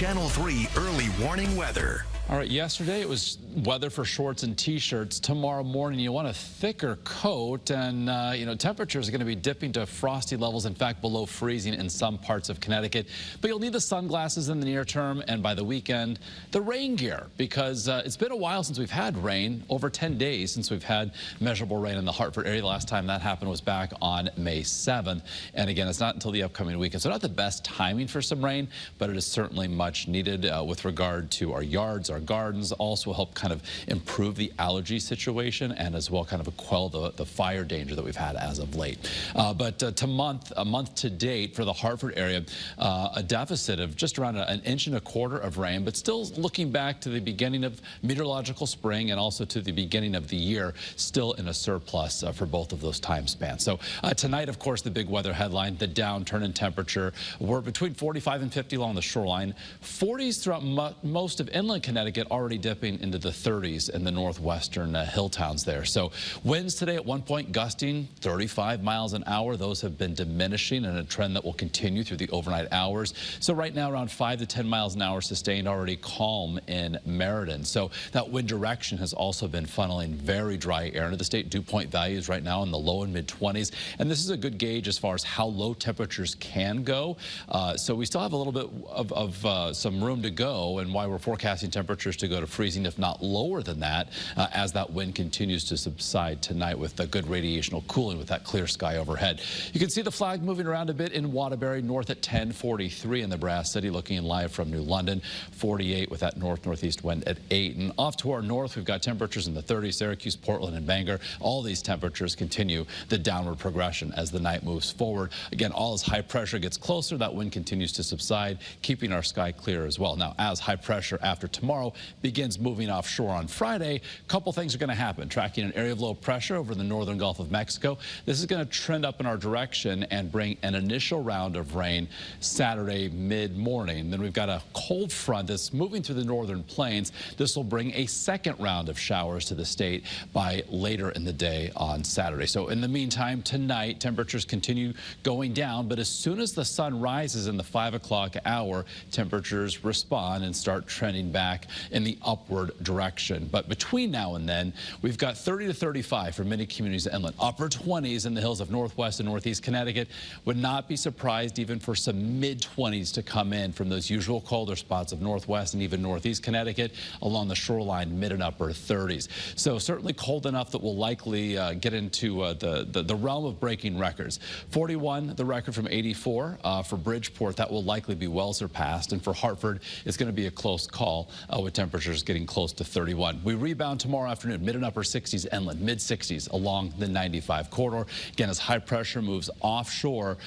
Channel 3 early warning weather. All right, yesterday it was weather for shorts and t-shirts. Tomorrow morning you want a thicker coat, and temperatures are going to be dipping to frosty levels, in fact below freezing in some parts of Connecticut. But you'll need the sunglasses in the near term, and by the weekend the rain gear, because it's been a while since we've had rain, over 10 days since we've had measurable rain in the Hartford area. The last time that happened was back on May 7th, and again it's not until the upcoming weekend, so not the best timing for some rain, but it is certainly much needed with regard to our yards, our gardens. Also help kind of improve the allergy situation, and as well kind of quell the fire danger that we've had as of late. But a month to date for the Hartford area, a deficit of just around an inch and a quarter of rain, but still looking back to the beginning of meteorological spring and also to the beginning of the year, still in a surplus for both of those time spans. So tonight, of course, the big weather headline, the downturn in temperature. We're between 45 and 50 along the shoreline, 40s throughout most of inland Connecticut, already dipping into the 30s in the northwestern hill towns there. So winds today at one point gusting 35 miles an hour. Those have been diminishing, and a trend that will continue through the overnight hours. So right now around 5 to 10 miles an hour sustained, already calm in Meriden. So that wind direction has also been funneling very dry air into the state. Dew point values right now in the low and mid 20s, and this is a good gauge as far as how low temperatures can go. So we still have a little bit of some room to go, and why we're forecasting temperatures to go to freezing, if not lower than that, as that wind continues to subside tonight with the good radiational cooling with that clear sky overhead. You can see the flag moving around a bit in Waterbury, north at 10:43 in the Brass City, looking live from New London, 48 with that north-northeast wind at 8. And off to our north, we've got temperatures in the 30s, Syracuse, Portland, and Bangor. All these temperatures continue the downward progression as the night moves forward. Again, all as high pressure gets closer, that wind continues to subside, keeping our sky clear as well. Now, as high pressure after tomorrow begins moving offshore on Friday, a couple things are going to happen. Tracking an area of low pressure over the northern Gulf of Mexico. This is going to trend up in our direction and bring an initial round of rain Saturday mid-morning. Then we've got a cold front that's moving through the northern plains. This will bring a second round of showers to the state by later in the day on Saturday. So in the meantime, tonight, temperatures continue going down, but as soon as the sun rises in the 5 o'clock hour, temperatures respond and start trending back in the upward direction. But between now and then, we've got 30 to 35 for many communities inland, upper 20s in the hills of northwest and northeast Connecticut. Would not be surprised even for some mid-20s to come in from those usual colder spots of northwest and even northeast Connecticut along the shoreline, mid and upper 30s. So certainly cold enough that we'll likely get into the realm of breaking records. 41, the record from 84 for Bridgeport, that will likely be well surpassed, and for Hartford, it's going to be a close call with temperatures getting close to 31. We rebound tomorrow afternoon, mid and upper 60s inland, mid 60s along the 95 corridor. Again, as high pressure moves offshore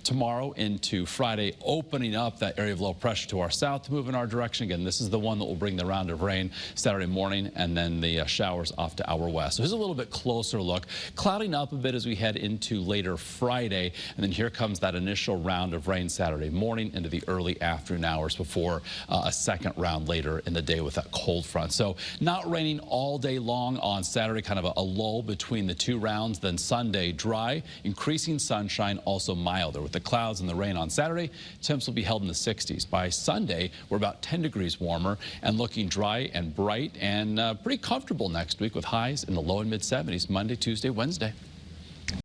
tomorrow into Friday, opening up that area of low pressure to our south to move in our direction. Again, this is the one that will bring the round of rain Saturday morning, and then the showers off to our west. So here's a little bit closer look, clouding up a bit as we head into later Friday, and then here comes that initial round of rain Saturday morning into the early afternoon hours before a second round later in the day with that cold front. So not raining all day long on Saturday, kind of a lull between the two rounds. Then Sunday, dry, increasing sunshine, also milder. With the clouds and the rain on Saturday, temps will be held in the 60s. By Sunday, we're about 10 degrees warmer and looking dry and bright and pretty comfortable next week with highs in the low and mid 70s Monday, Tuesday, Wednesday.